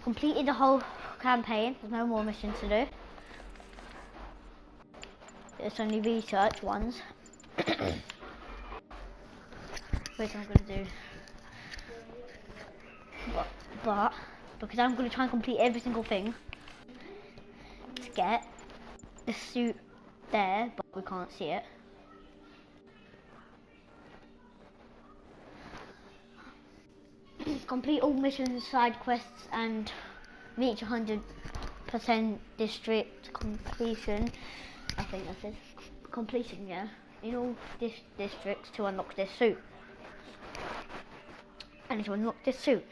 completed the whole campaign. There's no more missions to do. It's only research ones. Which I'm gonna do. But because I'm gonna try and complete every single thing to get the suit there, but we can't see it. Complete all missions, side quests, and reach 100% district completion. I think that is completion, yeah. In all districts to unlock this suit. I need to unlock this suit.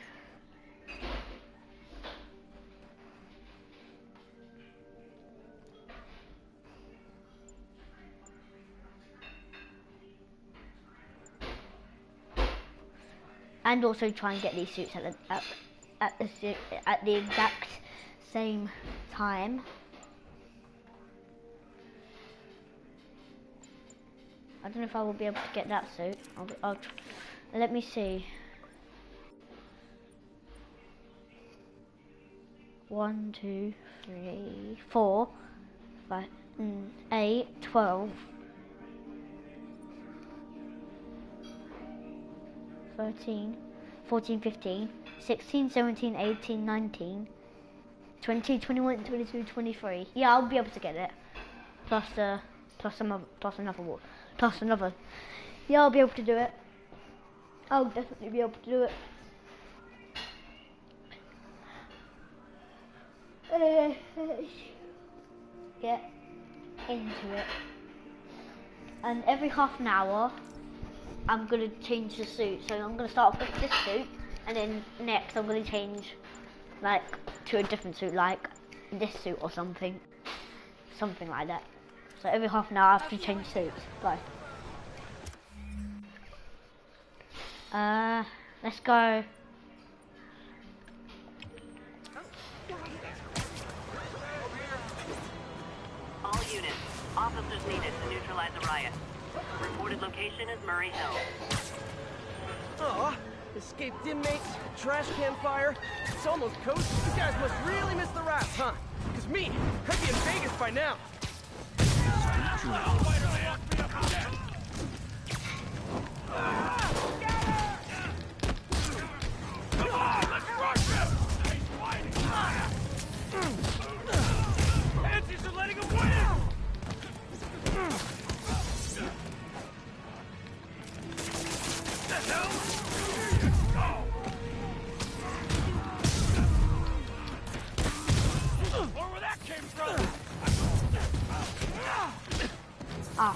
And also try and get these suits at the exact same time. I don't know if I will be able to get that suit. Let me see. 1, 2, 3, 4, 5, 8, 12, 13, 14, 15, 16, 17, 18, 19, 20, 21, 22, 23. Yeah, I'll be able to get it. Plus another. Yeah, I'll be able to do it. I'll definitely be able to do it. Get into it. And every half an hour, I'm gonna change the suit. So I'm gonna start off with this suit, and then next I'm gonna change, like, to a different suit, like this suit or something like that. So every half an hour I have to change suits. Bye. Let's go. All units, officers needed to neutralize the riot. Reported location is Murray Hill. Aw, escaped inmates, trash can fire. It's almost coast. You guys must really miss the rats, huh? Because me, I'd be in Vegas by now. Pansies are letting him win! The hell? Where that came from? Ah.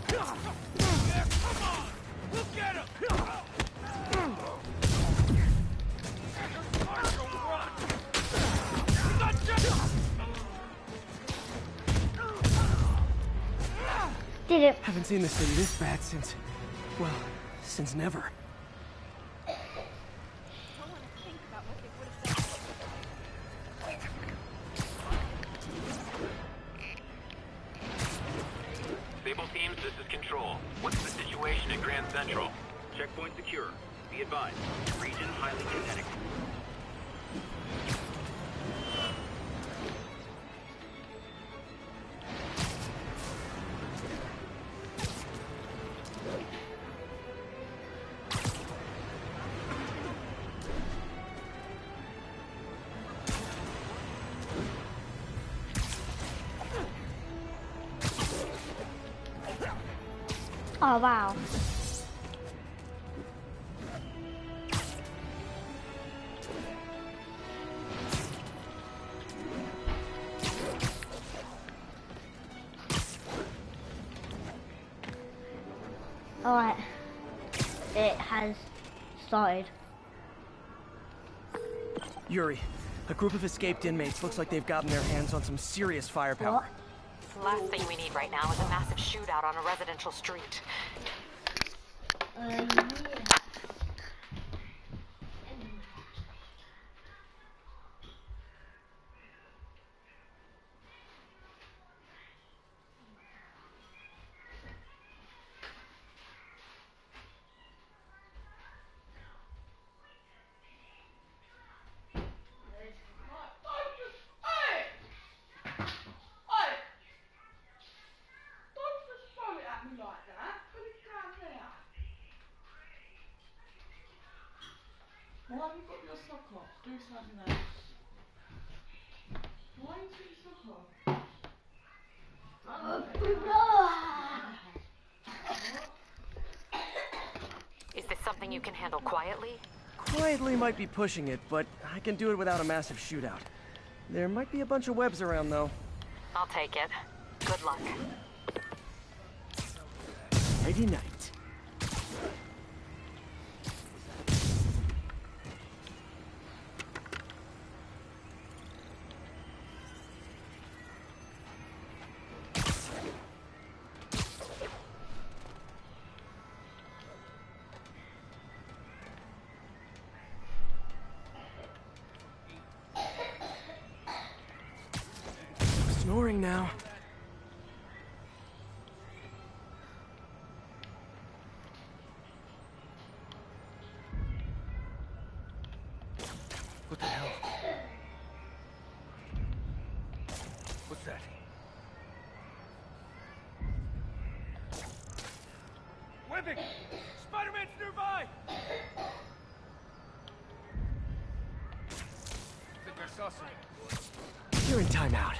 Yeah, come on! We'll get him! Did it. Haven't seen the city this bad since, well, since never. Sable teams, this is Control. What's the situation at Grand Central? Checkpoint secure. Be advised. Region highly kinetic. Oh wow. Alright. It has started. Yuri, a group of escaped inmates looks like they've gotten their hands on some serious firepower. What? The last thing we need right now is a massive shootout on a residential street. Yeah. have you got your sock off? Do something else. Why are you taking your sock off? Is this something you can handle quietly? Quietly might be pushing it, but I can do it without a massive shootout. There might be a bunch of webs around, though. I'll take it. Good luck. Nighty night. Snoring now. What the hell? What's that? Webbing! Spider-Man's nearby! I think I saw some. You're in timeout.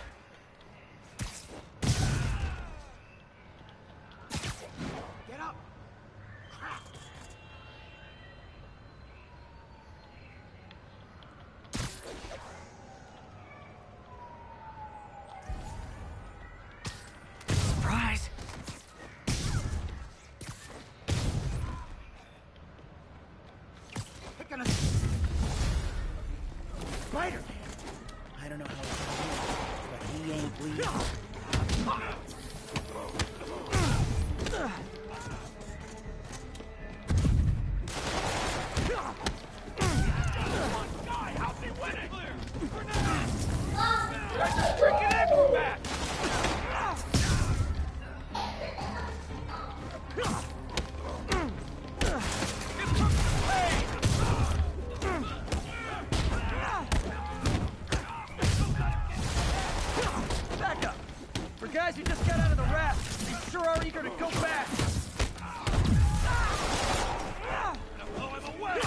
Get up! Crap! Surprise! Picking us! Spider-Man! I don't know how it's gonna but he ain't bleeding. Die! How's he winning? Clear! That's a freaking acrobat! Here comes the pain! Back up! For guys who just got out of the raft, they sure are eager to go back! Blow him away!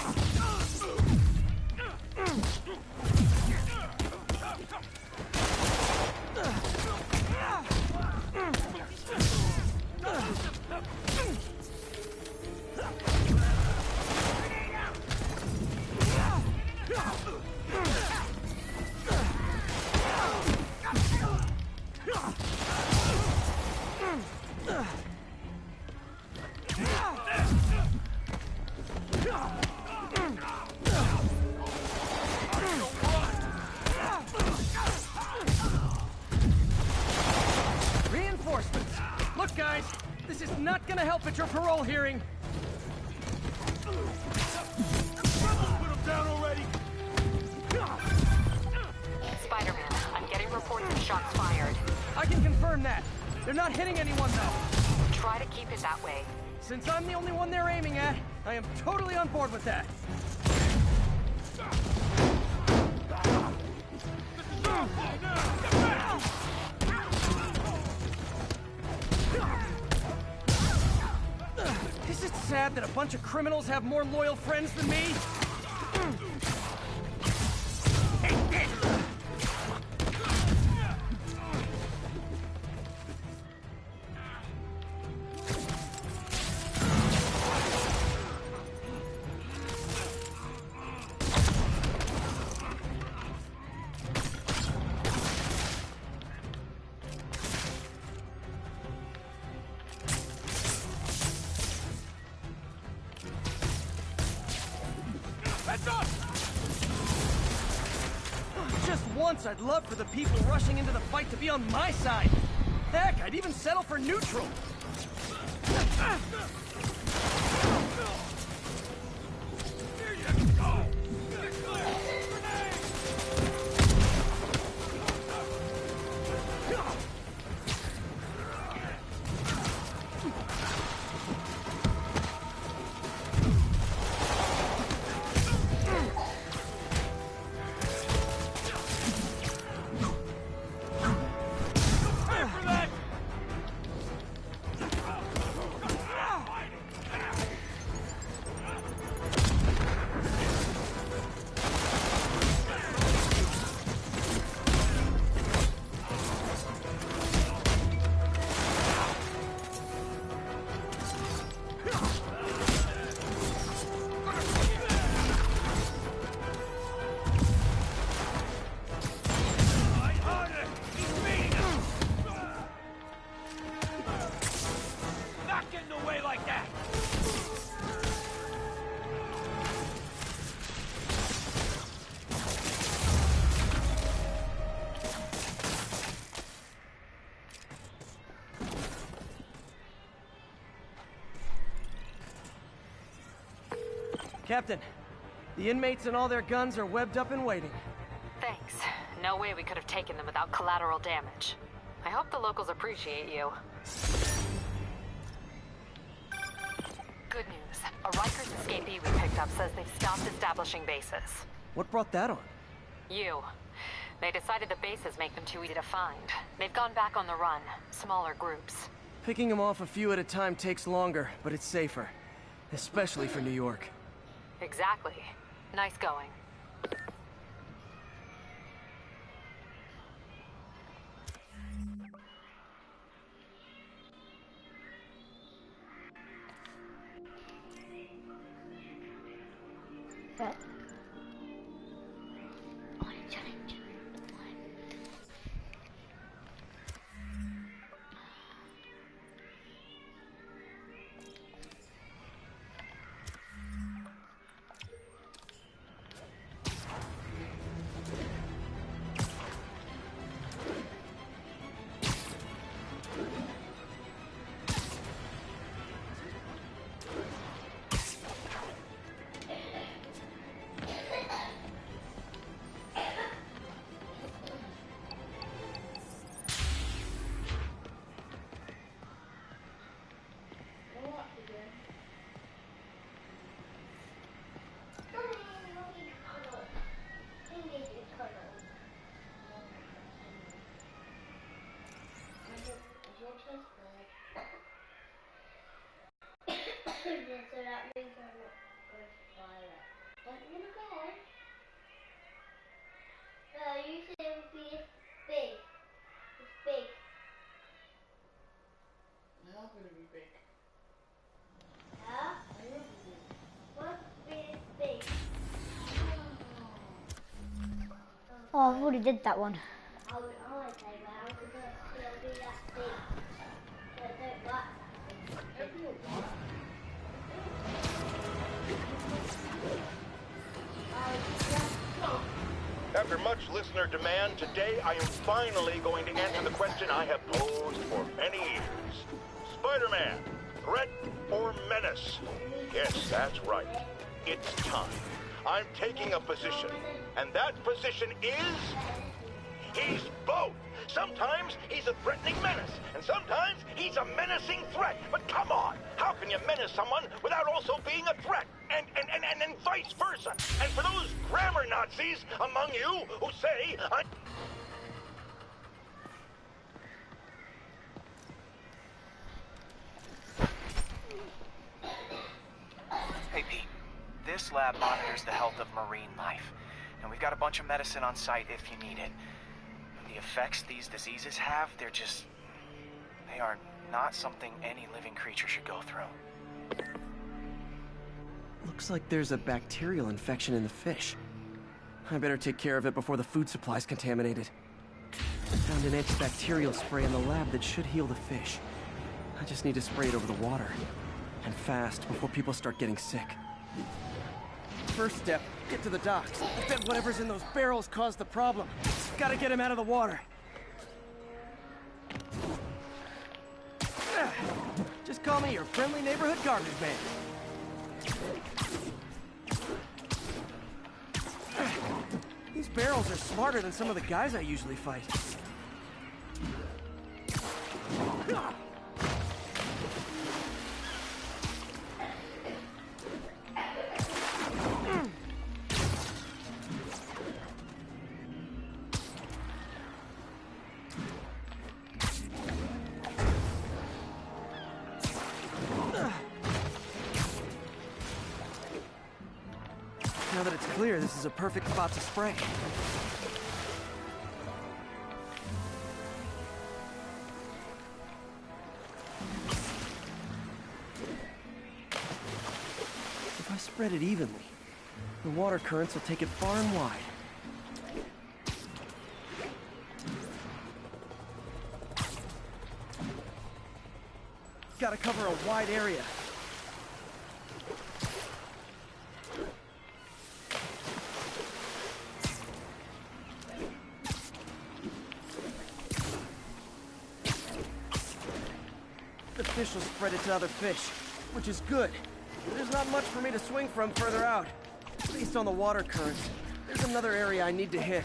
Reinforcements! Look, guys, this is not gonna help at your parole hearing. Put him down already! Spider-Man, I'm getting reports of shots fired. I can confirm that. They're not hitting anyone, though. Try to keep it that way. Since I'm the only one they're aiming at, I am totally on board with that. Is it sad that a bunch of criminals have more loyal friends than me? Heads up! Just once, I'd love for the people rushing into the fight to be on my side. Heck, I'd even settle for neutral. Here you go! Get clear! Grenade! Pay for that! Captain, the inmates and all their guns are webbed up and waiting. Thanks. No way we could have taken them without collateral damage. I hope the locals appreciate you. Good news. A Rikers escapee we picked up says they've stopped establishing bases. What brought that on? You. They decided the bases make them too easy to find. They've gone back on the run. Smaller groups. Picking them off a few at a time takes longer, but it's safer. Especially for New York. Exactly. Nice going. Okay. So that means I'm not going to fire it. Don't you want to go on? You said it would be big. It's big. Now I'm gonna be big. Yeah? I will be big. What's big? Oh, I've already did that one. I would say, well, I'm going to be that big. But I don't like that big. After much listener demand, today I am finally going to answer the question I have posed for many years. Spider-Man, threat or menace? Yes, that's right. It's time. I'm taking a position, and that position is... he's both. Sometimes he's a threatening menace, and sometimes he's a menacing threat. But come on, how can you menace someone without also being a threat? And vice versa. And for those grammar Nazis among you who say I... Hey, Pete. This lab monitors the health of marine life, and we've got a bunch of medicine on site if you need it. The effects these diseases have, they are not something any living creature should go through. Looks like there's a bacterial infection in the fish. I better take care of it before the food supply's contaminated. I found an antibacterial spray in the lab that should heal the fish. I just need to spray it over the water. And fast, before people start getting sick. First step, get to the docks. I bet whatever's in those barrels caused the problem. Gotta get him out of the water. Just call me your friendly neighborhood garbage man. These barrels are smarter than some of the guys I usually fight. Now that it's clear, this is a perfect spot to spray. If I spread it evenly, the water currents will take it far and wide. Gotta cover a wide area. The fish will spread it to other fish, which is good. There's not much for me to swing from further out. Based on the water currents, there's another area I need to hit.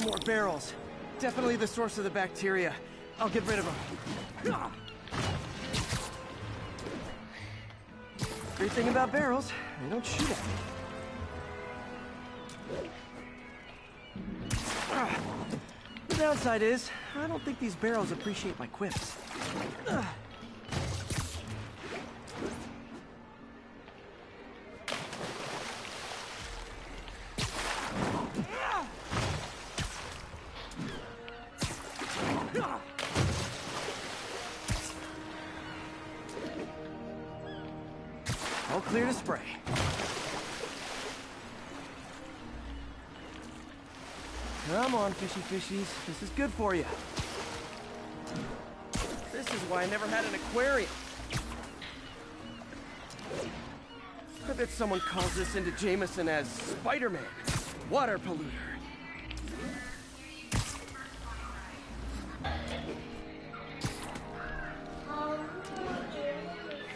More barrels. Definitely the source of the bacteria. I'll get rid of them. Great thing about barrels, they don't shoot at me. The downside is, I don't think these barrels appreciate my quips. All clear to spray. Come on, fishy fishies. This is good for you. This is why I never had an aquarium. I bet someone calls this into Jameson as Spider-Man, water polluter.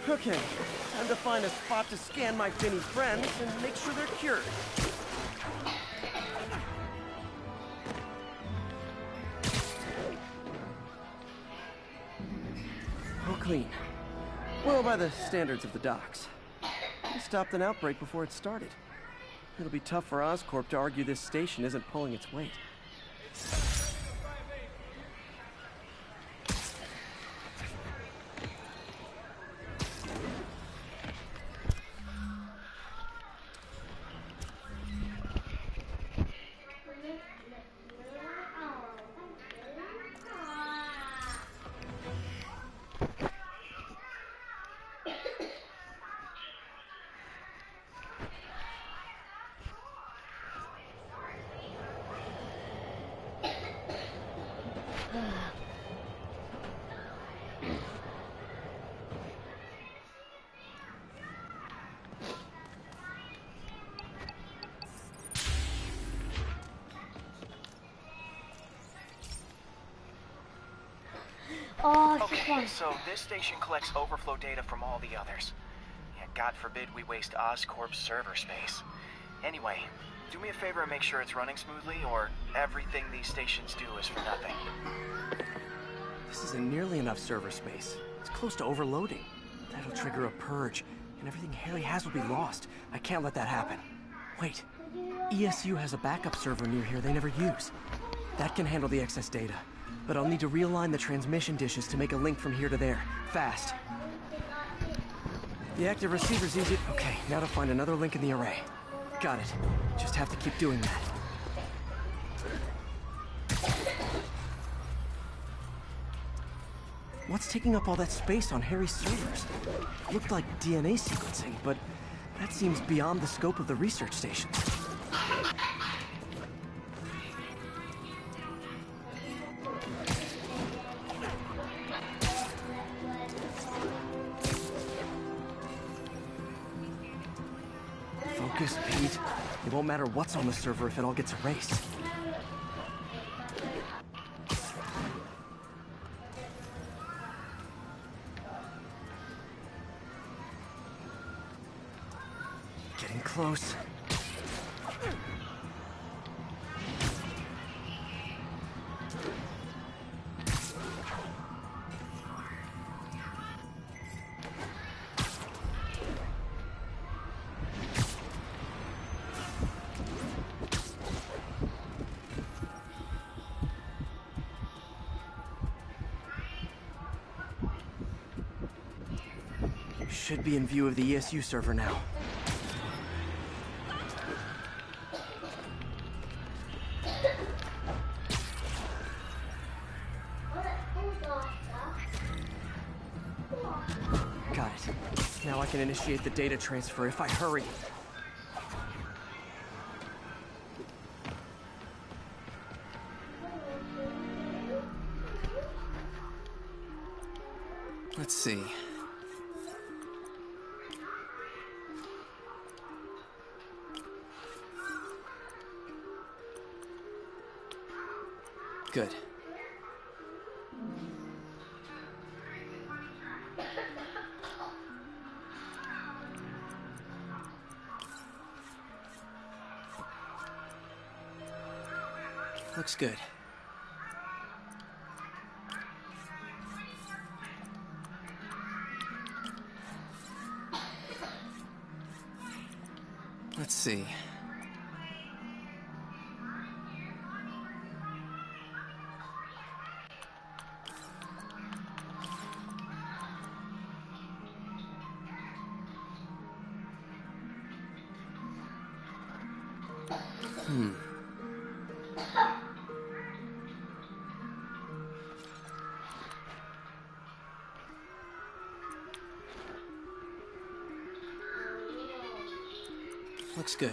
Okay, time to find a spot to scan my finny friends and make sure they're cured. All clean. Well, by the standards of the docks. We stopped an outbreak before it started. It'll be tough for Oscorp to argue this station isn't pulling its weight. Oh, it's just Okay, one. so this station collects overflow data from all the others. Yeah, God forbid we waste Oscorp's server space. Anyway, do me a favor and make sure it's running smoothly, or everything these stations do is for nothing. This isn't nearly enough server space. It's close to overloading. That'll trigger a purge, and everything Harry has will be lost. I can't let that happen. Wait, ESU has a backup server near here they never use. That can handle the excess data, but I'll need to realign the transmission dishes to make a link from here to there, fast. The active receiver's easy. Okay, now to find another link in the array. Got it. Just have to keep doing that. What's taking up all that space on Harry's servers? Looked like DNA sequencing, but that seems beyond the scope of the research stations. Focus, Pete. It won't matter what's on the server if it all gets erased. Getting close. Should be in view of the ESU server now. Got it. Now I can initiate the data transfer if I hurry. Let's see. Good. Looks good. Let's see. Looks good.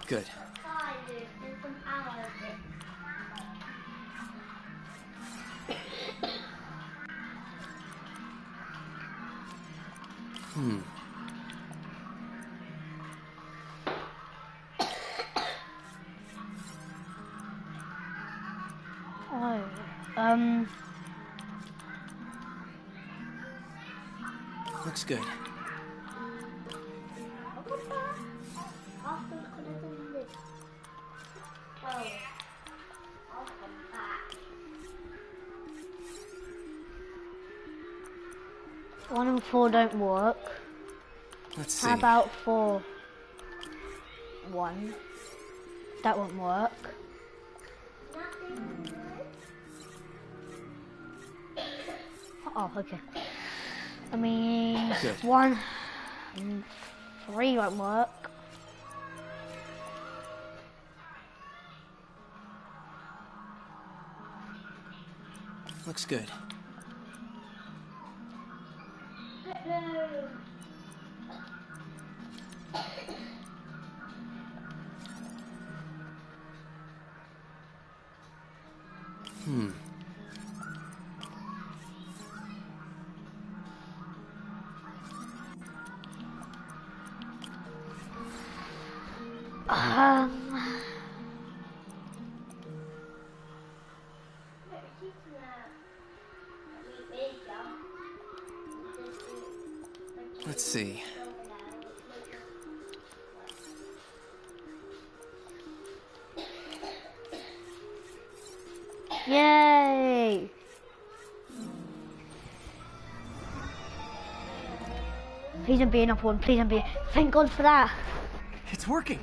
Good. Looks good. One and four don't work. Let's see. How about 4? 1. That won't work. Oh, okay. I mean, Good. 1 and 3 won't work. Looks good. Let's see. Yay! Please don't be enough one. Please don't be. Thank God for that. It's working.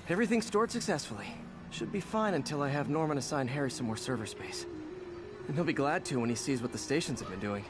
Everything stored successfully. Should be fine until I have Norman assign Harry some more server space. And he'll be glad to when he sees what the stations have been doing.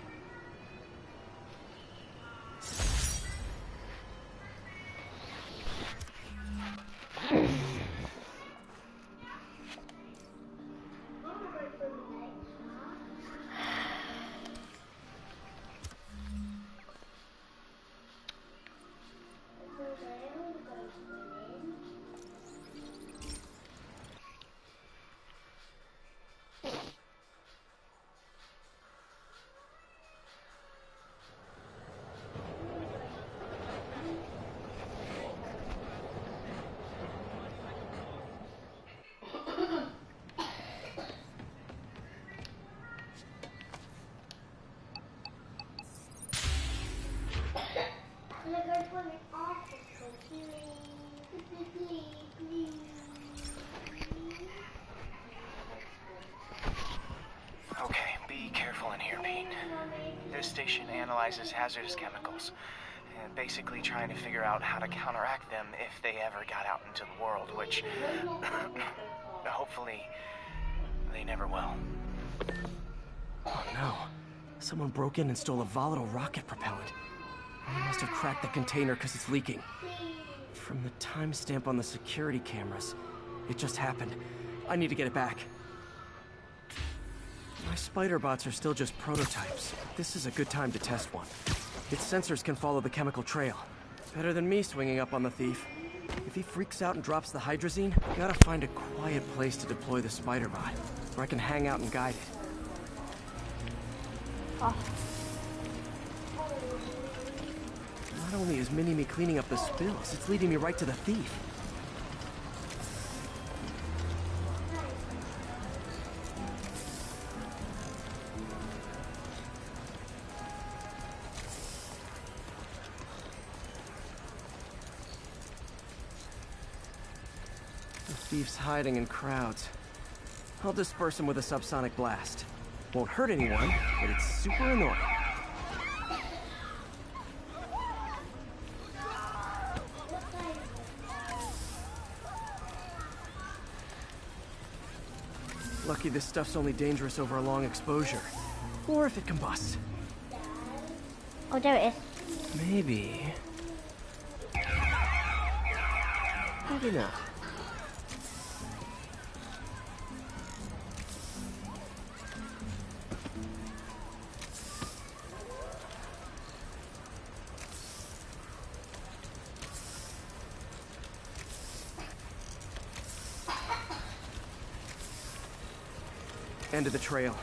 Okay, be careful in here, Pete. This station analyzes hazardous chemicals, and basically trying to figure out how to counteract them if they ever got out into the world, which hopefully they never will. Oh no. Someone broke in and stole a volatile rocket propellant. They must have cracked the container because it's leaking. From the timestamp on the security cameras, it just happened I need to get it back. My spider bots are still just prototypes. This is a good time to test one. Its sensors can follow the chemical trail. Better than me swinging up on the thief. If he freaks out and drops the hydrazine, I gotta find a quiet place to deploy the spider bot, where I can hang out and guide it. Oh. Not only is Mini-Me cleaning up the spills, it's leading me right to the thief. The thief's hiding in crowds. I'll disperse him with a subsonic blast. Won't hurt anyone, but it's super annoying. Lucky this stuff's only dangerous over a long exposure. Or if it combusts. Oh, there it is. Maybe. Maybe not. End of the trail.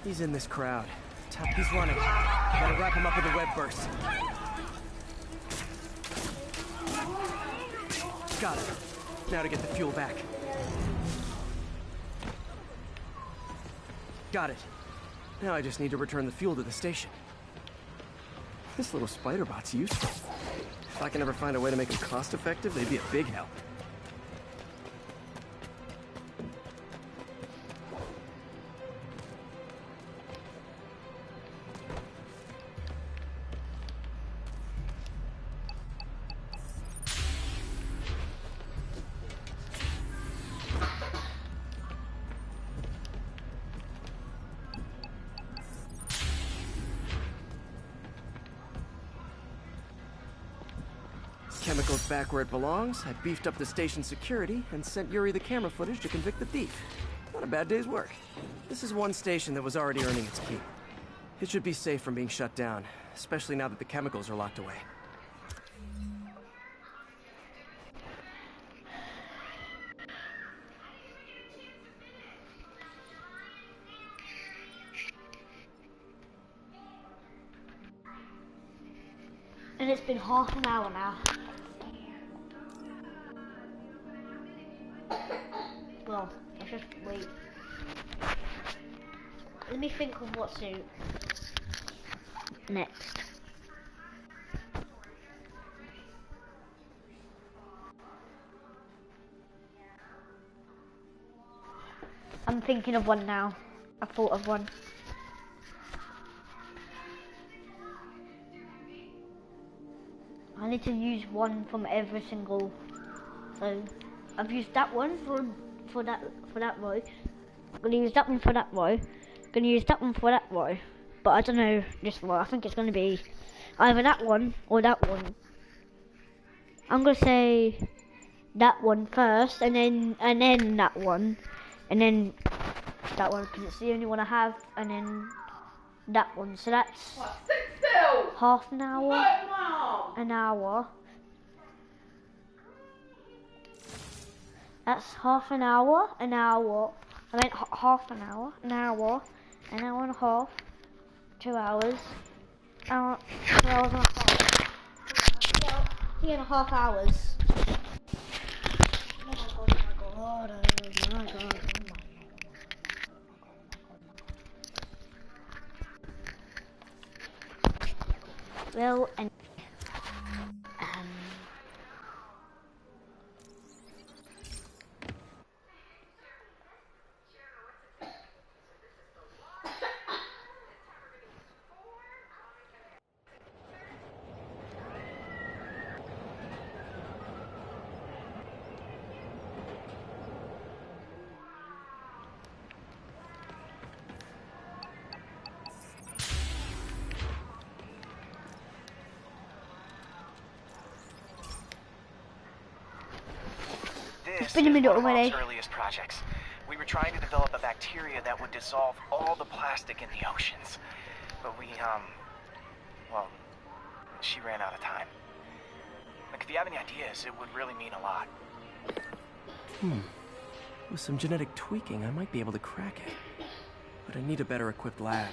He's in this crowd. He's running. Gotta wrap him up with a web burst. Got it. Now to get the fuel back. Got it. Now I just need to return the fuel to the station. This little spider bot's useful. If I can ever find a way to make them cost-effective, they'd be a big help. Chemicals back where it belongs. I beefed up the station security and sent Yuri the camera footage to convict the thief. Not a bad day's work. This is one station that was already earning its keep. It should be safe from being shut down, especially now that the chemicals are locked away. And it's been half an hour now. Well, let's just wait. Let me think of what suit next. I'm thinking of one now. I thought of one. I need to use one from every single. So I've used that one for that row. I'm gonna use that one for that row. Gonna use that one for that row. But I don't know this row. I think it's gonna be either that one or that one. I'm gonna say that one first, and then that one, and then that one because it's the only one I have, and then that one. So that's half an hour, an hour. That's half an hour, an hour. I meant half an hour, an hour and a half, 2 hours, 2 hours and a half. 3.5 hours. Oh my god, oh my god, oh my god, Well, and It's been a minute one of already. Mom's earliest projects. We were trying to develop a bacteria that would dissolve all the plastic in the oceans. But well, she ran out of time. Like, if you have any ideas, it would really mean a lot. With some genetic tweaking, I might be able to crack it. But I need a better equipped lab.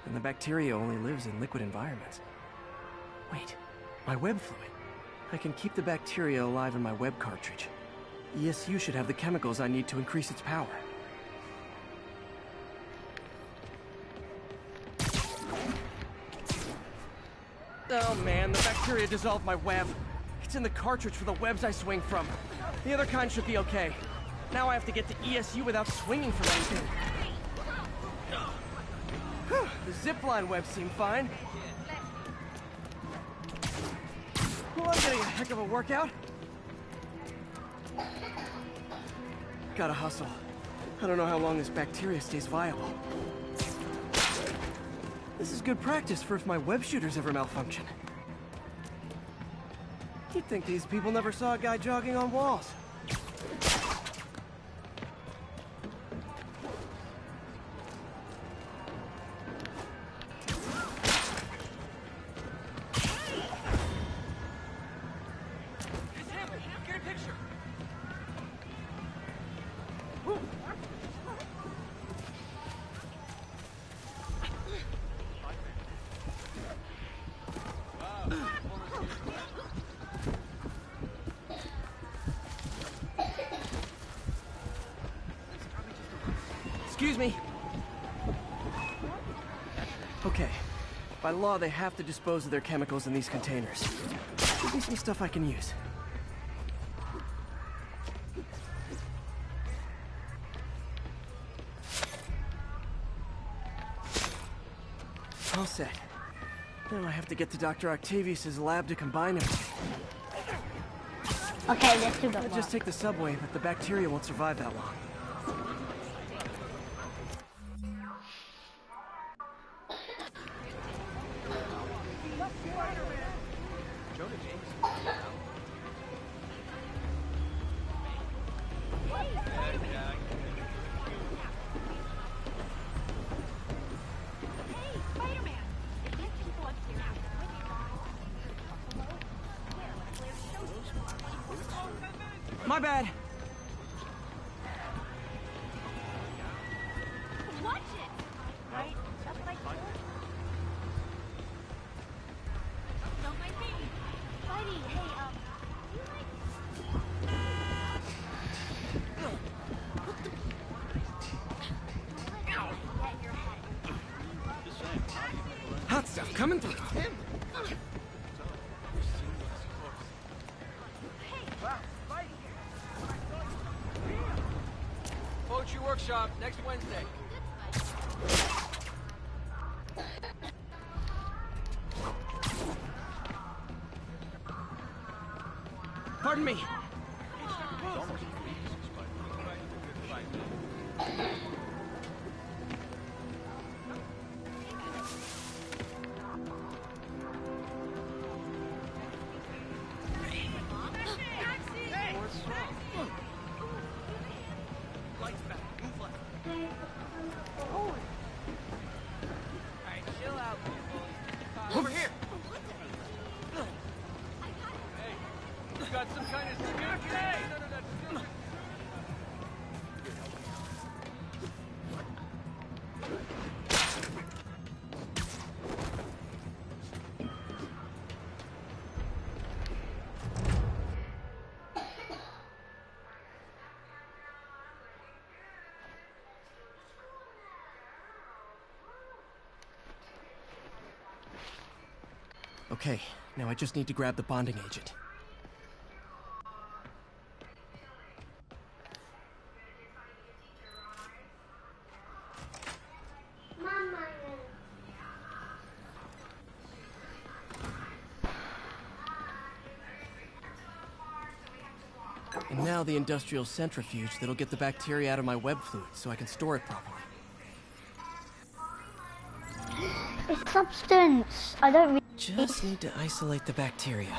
And the bacteria only lives in liquid environments. Wait, my web fluid. I can keep the bacteria alive in my web cartridge. ESU should have the chemicals I need to increase its power. Oh man, the bacteria dissolved my web. It's in the cartridge for the webs I swing from. The other kind should be okay. Now I have to get to ESU without swinging from anything. Whew, the zipline webs seem fine. Well, I'm getting a heck of a workout. Gotta hustle. I don't know how long this bacteria stays viable. This is good practice for if my web shooters ever malfunction. You'd think these people never saw a guy jogging on walls. Get a picture. Excuse me. Okay. By law, they have to dispose of their chemicals in these containers. Give me some stuff I can use. All set. Now I have to get to Dr. Octavius's lab to combine them. Okay, let's do that. I'll just take the subway, but the bacteria won't survive that long. My bad. Watch it! Right? That's what I told you. Don't mind me. Buddy, hey, you like... Get your head. Hot stuff coming through. Poetry workshop next Wednesday. Pardon me. Over here. Hey, you got some kind of skill today? Okay, now I just need to grab the bonding agent. Mama. And now the industrial centrifuge that'll get the bacteria out of my web fluid so I can store it properly. It's substance. I don't really... Just need to isolate the bacteria.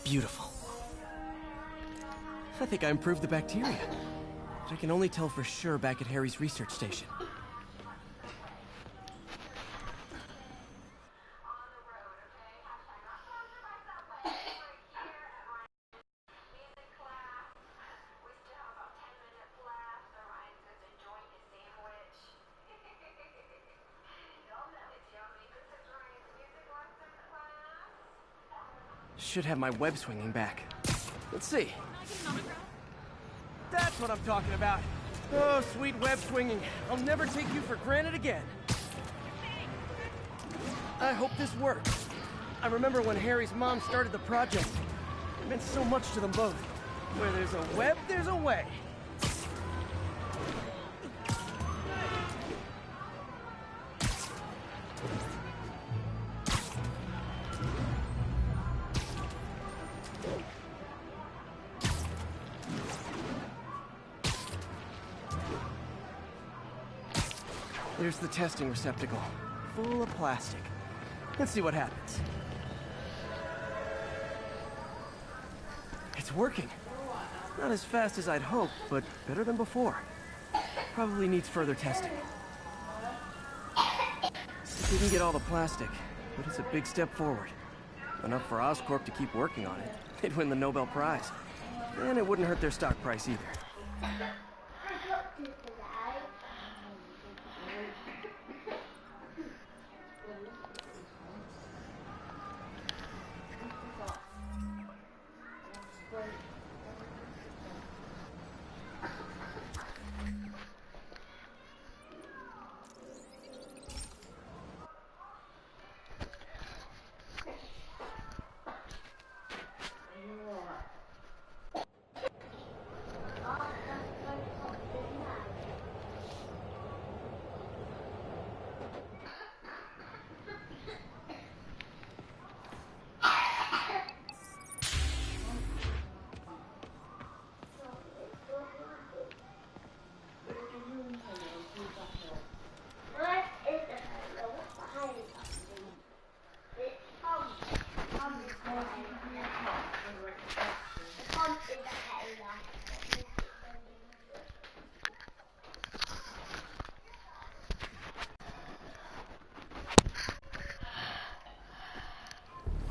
Beautiful. I think I improved the bacteria. But I can only tell for sure back at Harry's research station. Should have my web swinging back. Let's see. That's what I'm talking about. Oh, sweet web swinging. I'll never take you for granted again. I hope this works. I remember when Harry's mom started the project. It meant so much to them both. Where there's a web, there's a way. There's the testing receptacle, full of plastic. Let's see what happens. It's working. Not as fast as I'd hoped, but better than before. Probably needs further testing. Didn't get all the plastic, but it's a big step forward. Enough for Oscorp to keep working on it. They'd win the Nobel Prize. And it wouldn't hurt their stock price either.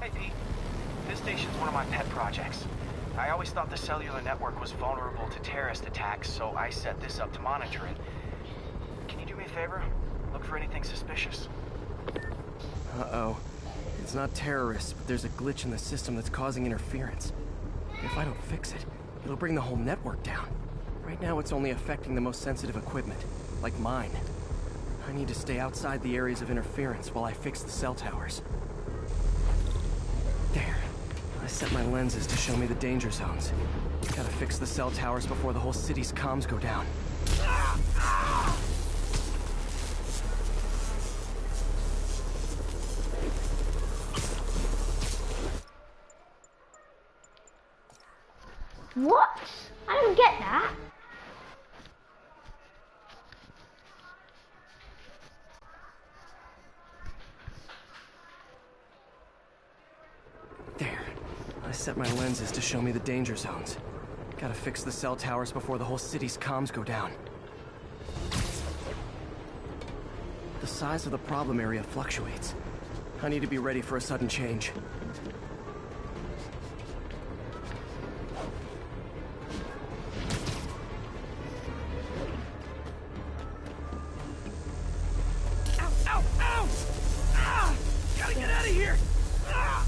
Hey, Pete. This station's one of my pet projects. I always thought the cellular network was vulnerable to terrorist attacks, so I set this up to monitor it. Can you do me a favor? Look for anything suspicious. Uh-oh. It's not terrorists, but there's a glitch in the system that's causing interference. If I don't fix it, it'll bring the whole network down. Right now, it's only affecting the most sensitive equipment, like mine. I need to stay outside the areas of interference while I fix the cell towers. There. I set my lenses to show me the danger zones. Gotta fix the cell towers before the whole city's comms go down. What? I don't get that. There. I set my lenses to show me the danger zones. Gotta fix the cell towers before the whole city's comms go down. The size of the problem area fluctuates. I need to be ready for a sudden change. Ow! Ow! Ow! Ah! Gotta get out of here! Ah!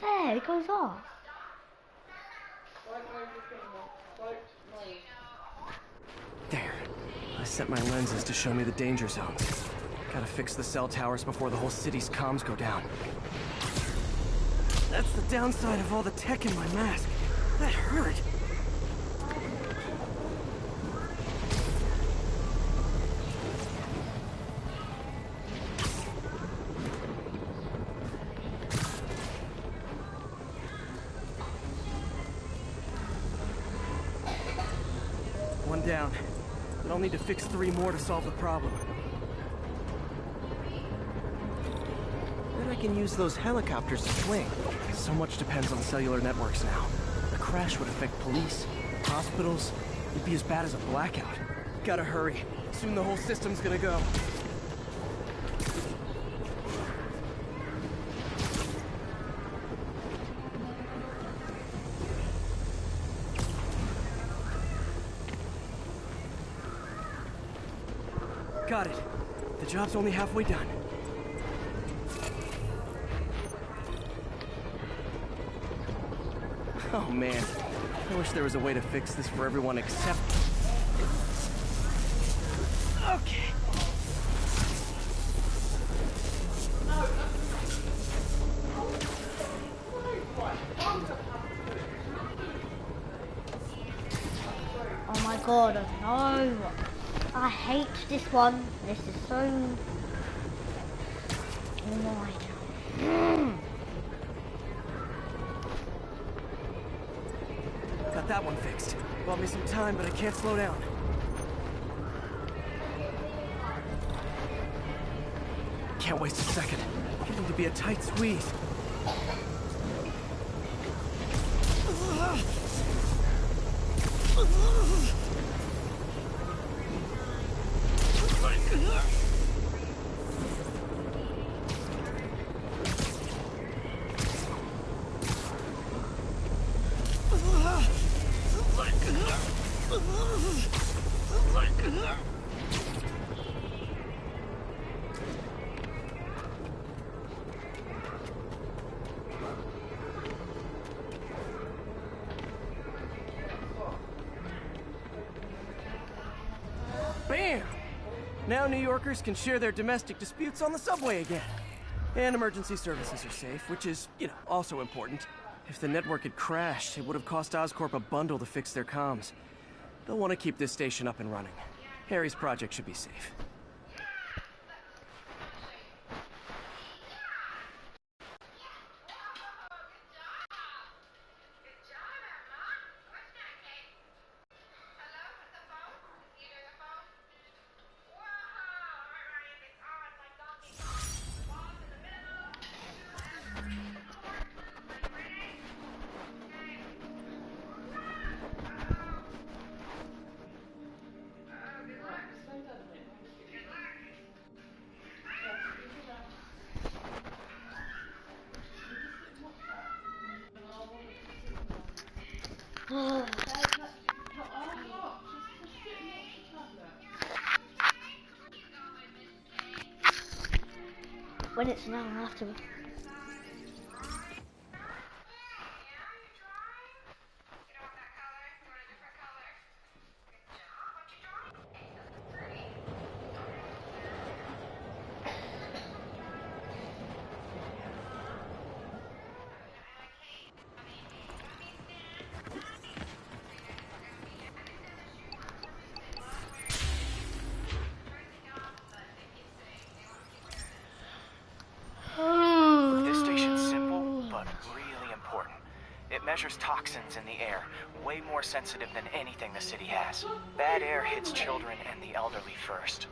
there, it goes off. There. I set my lenses to show me the danger zones. Gotta fix the cell towers before the whole city's comms go down. That's the downside of all the tech in my mask. That hurt. One down. But I'll need to fix 3 more to solve the problem. Then I can use those helicopters to swing. So much depends on cellular networks now. A crash would affect police, hospitals. It'd be as bad as a blackout. Gotta hurry. Soon the whole system's gonna go. Got it. The job's only halfway done. Oh man, I wish there was a way to fix this for everyone except... Okay. Oh my god, no! I hate this one. This is so... Oh my god. Got that one fixed. Bought me some time, but I can't slow down. Can't waste a second. Getting to be a tight squeeze. Bam! Now New Yorkers can share their domestic disputes on the subway again. And emergency services are safe, which is, also important. If the network had crashed, it would have cost Oscorp a bundle to fix their comms. They'll want to keep this station up and running. Harry's project should be safe. When it's now after. Measures toxins in the air, way more sensitive than anything the city has. Bad air hits children and the elderly first.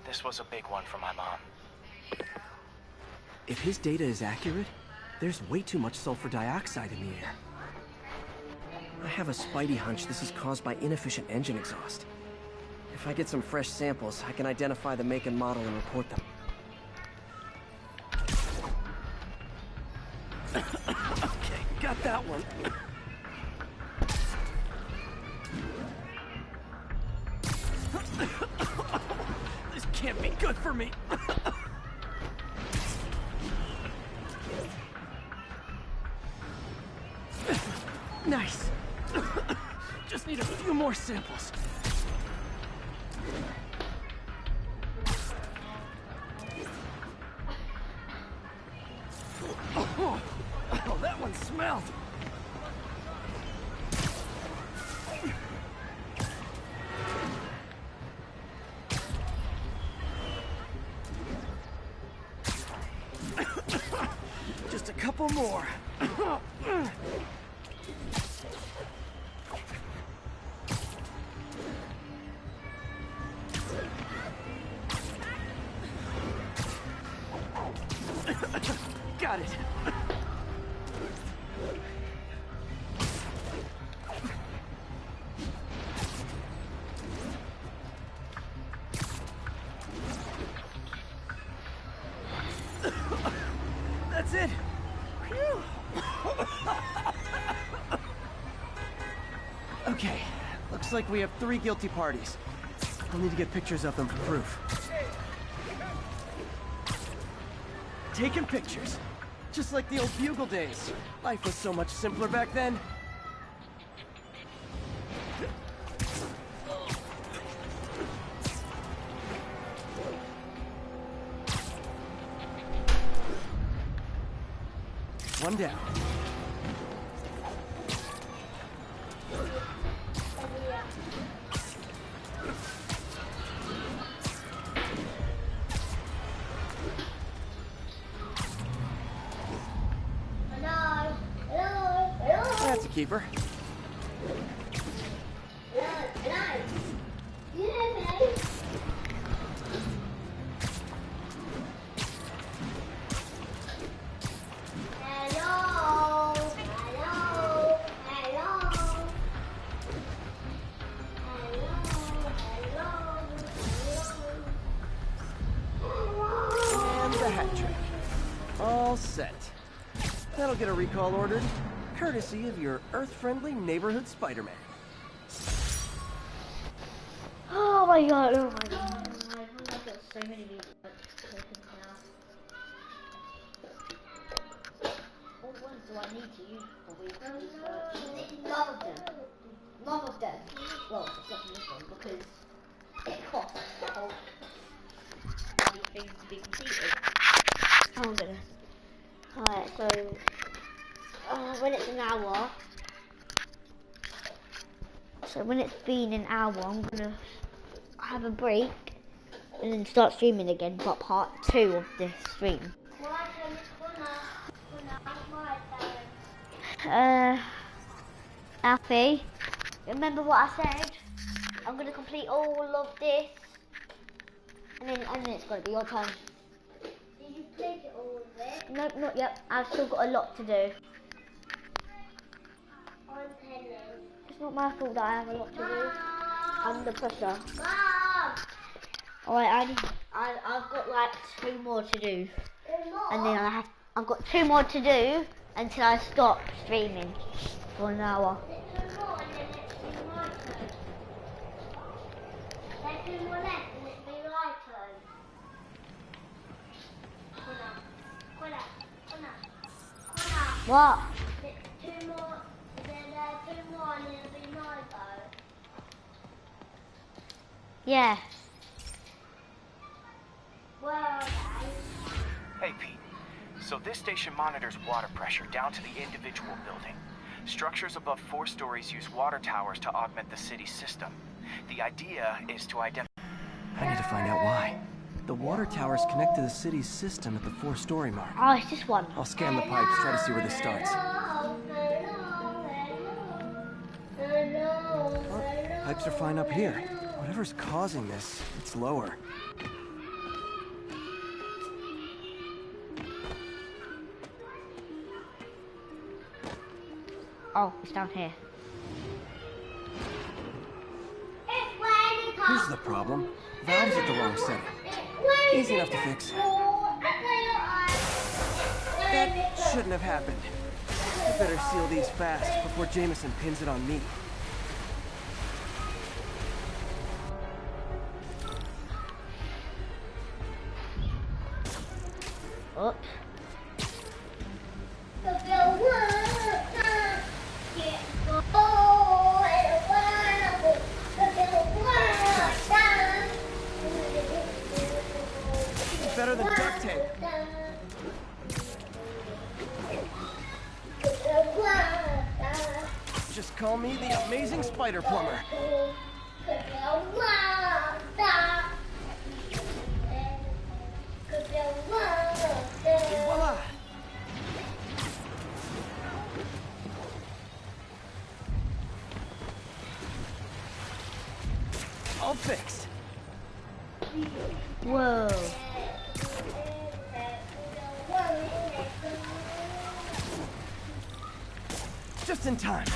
This was a big one for my mom. If his data is accurate, there's way too much sulfur dioxide in the air. I have a spidey hunch this is caused by inefficient engine exhaust. If I get some fresh samples, I can identify the make and model and report them. Got that one. This can't be good for me. Nice. Just need a few more samples. Oh, that one smelled. Just a couple more. Got it. That's it. Phew. Okay, looks like we have 3 guilty parties. I'll need to get pictures of them for proof. Taking pictures. Just like the old Bugle days. Life was so much simpler back then. One down. That's a keeper. And the hat trick. All set. That'll get a recall ordered, courtesy of your Earth-friendly neighborhood Spider-Man. Oh my god, oh my god. I've got so many tokens now. What ones do I need to use for research? None of them. None of them. Well, except for this one, because it costs the whole thing to be completed. I'm gonna. Alright, so when it's an hour, when it's been an hour, I'm gonna have a break and then start streaming again, but part 2 of this stream. Alfie, remember what I said? I'm gonna complete all of this, and then it's gonna be your turn. Did you take it all of it? Nope, not yet. I've still got a lot to do. I'm telling. It's not my fault that I have a lot to do. Under pressure. Mom! Alright, I've got like 2 more to do. 2 more? And then I've got 2 more to do until I stop streaming for an hour. 2 more and then it's my turn. There's 2 more left and it's my turn. Connor. What? There's 2 more, there's 2 more and it'll be my turn. Yeah. Where are they? Hey, Pete. So this station monitors water pressure down to the individual building. Structures above 4 stories use water towers to augment the city's system. The idea is to identify... I need to find out why. The water towers connect to the city's system at the 4-story mark. Oh, it's this one. I'll scan the pipes, try to see where this starts. Oh, pipes are fine up here. Whatever's causing this, it's lower. Oh, it's down here. Here's the problem. Valve's at the wrong setting. Easy enough to fix. That shouldn't have happened. I better seal these fast before Jameson pins it on me. Oops. call me the amazing spider plumber. Et voila! All fixed. Whoa. Just in time.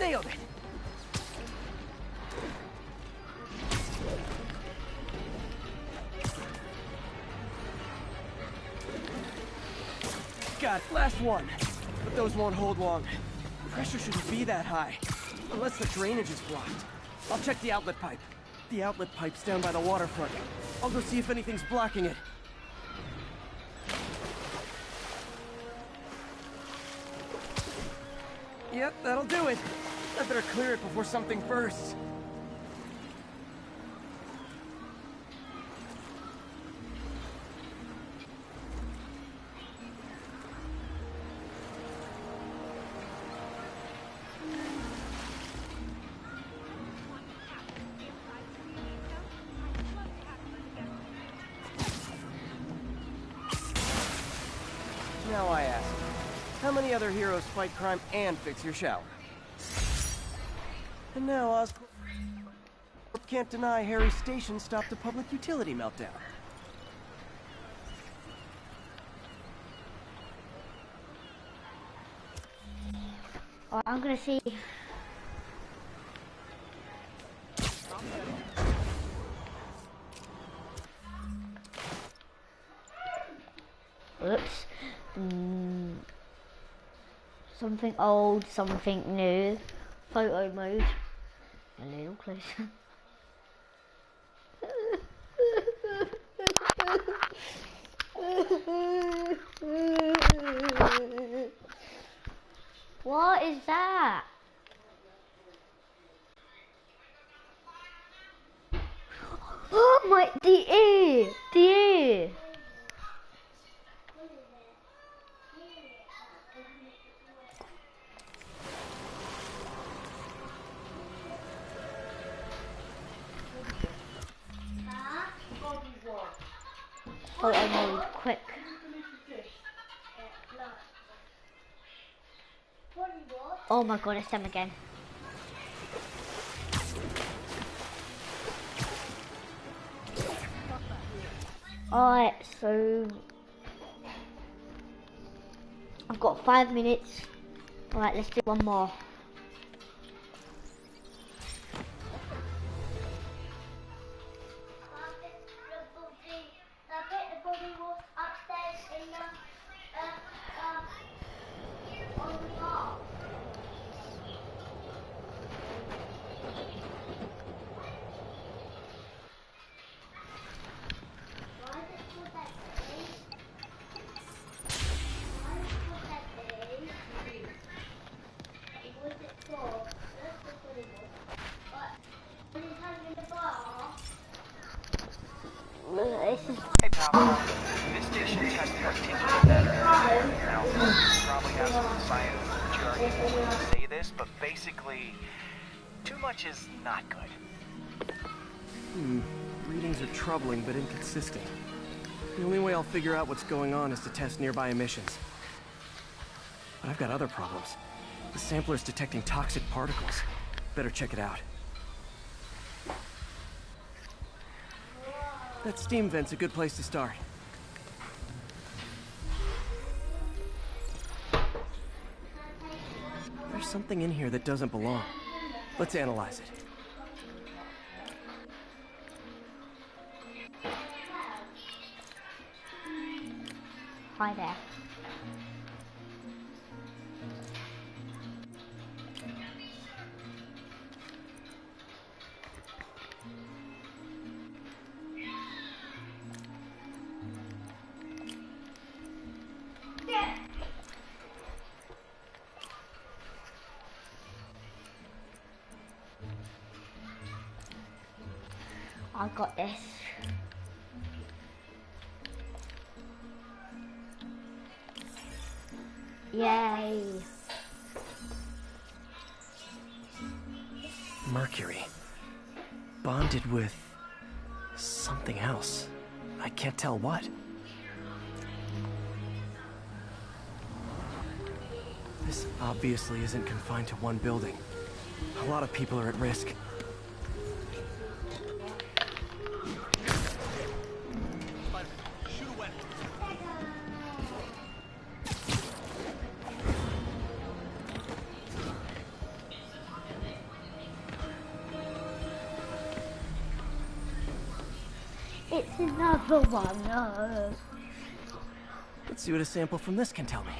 Nailed it. Got it. Last one. But those won't hold long. Pressure shouldn't be that high. Unless the drainage is blocked. I'll check the outlet pipe. The outlet pipe's down by the waterfront. I'll go see if anything's blocking it. Yep, that'll do it. I better clear it before something bursts. Now I ask, how many other heroes fight crime and fix your shower? And now Oscorp can't deny Harry's station stopped a public utility meltdown. I'm gonna see. Oops. Something old, something new. Photo mode. A little closer. What is that? Oh my, the ear! The ear! Photo mode, quick. Oh my god, it's them again. Alright, so I've got 5 minutes. Alright, let's do one more. Hey pal, this station tests particulate matter. Now, you probably have some science jargon to say this, but basically, too much is not good. Readings are troubling but inconsistent. The only way I'll figure out what's going on is to test nearby emissions. But I've got other problems. The sampler's detecting toxic particles. Better check it out. That steam vent's a good place to start. There's something in here that doesn't belong. Let's analyze it. Hi there. I got this. Yay. Mercury. Bonded with something else. I can't tell what. This obviously isn't confined to one building. A lot of people are at risk. Shoot away. It's another one. Let's see what a sample from this can tell me.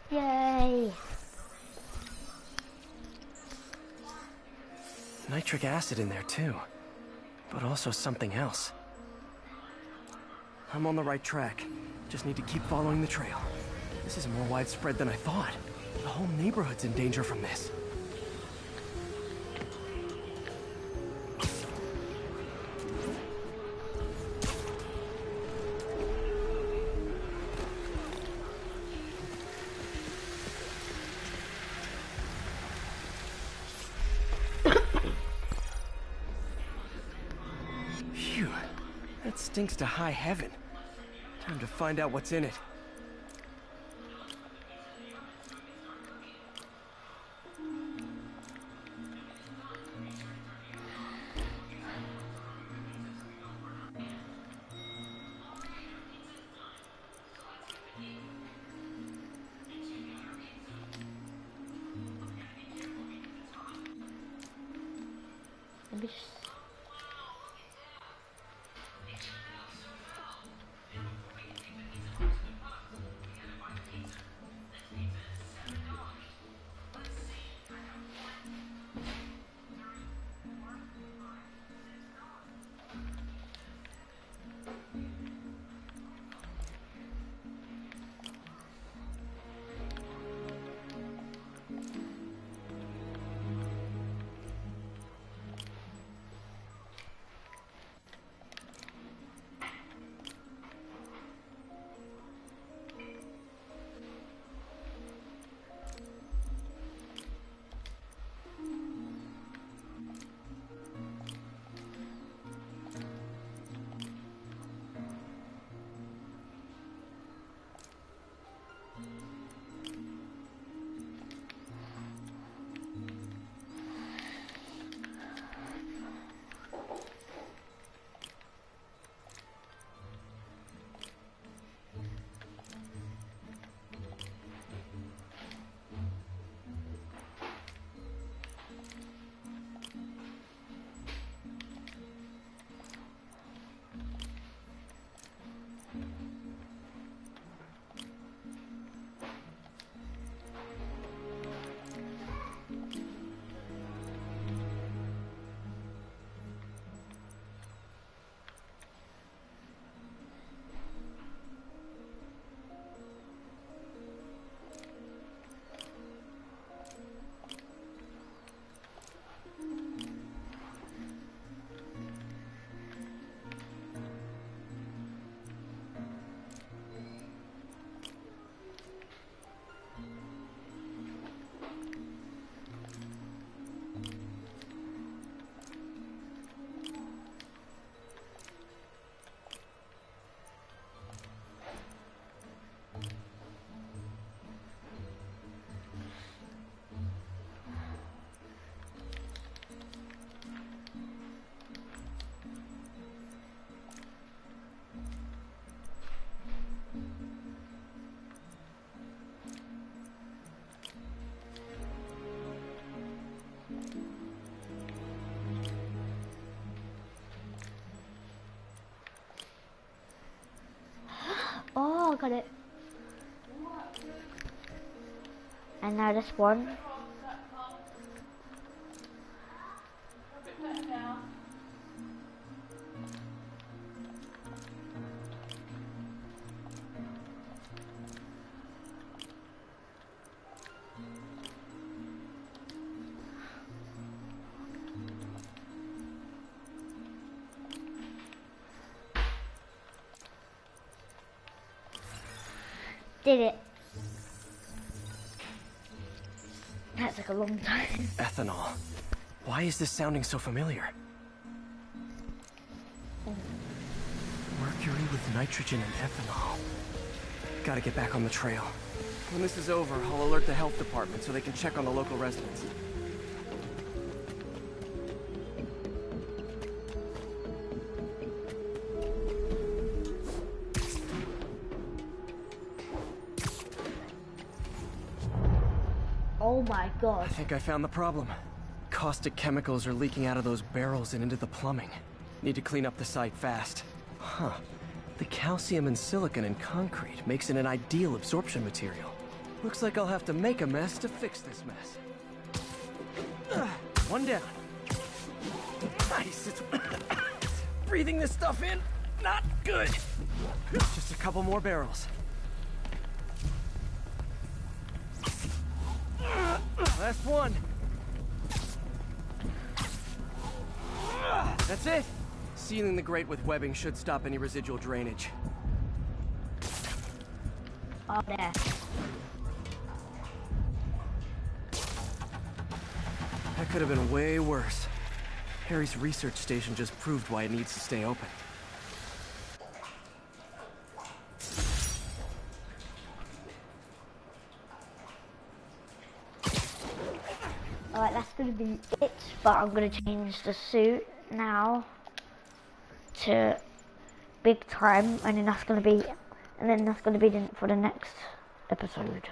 Yay. Nitric acid in there too, but also something else. I'm on the right track. Just need to keep following the trail. This is more widespread than I thought. The whole neighborhood's in danger from this. Phew, that stinks to high heaven. Time to find out what's in it. Let me just... I got it. And now this one. Did it. That took a long time. Ethanol. Why is this sounding so familiar? Mercury with nitrogen and ethanol. Gotta get back on the trail. When this is over, I'll alert the health department so they can check on the local residents. Oh my god. I think I found the problem. Caustic chemicals are leaking out of those barrels and into the plumbing. Need to clean up the site fast. Huh. The calcium and silicon in concrete makes it an ideal absorption material. Looks like I'll have to make a mess to fix this mess. One down. Nice. It's breathing this stuff in. Not good. Just a couple more barrels. Last one. That's it. Sealing the grate with webbing should stop any residual drainage. Oh, there. That could have been way worse. Harry's research station just proved why it needs to stay open. Alright, that's gonna be it, but I'm gonna change the suit now to big time, and then that's gonna be it for the next episode.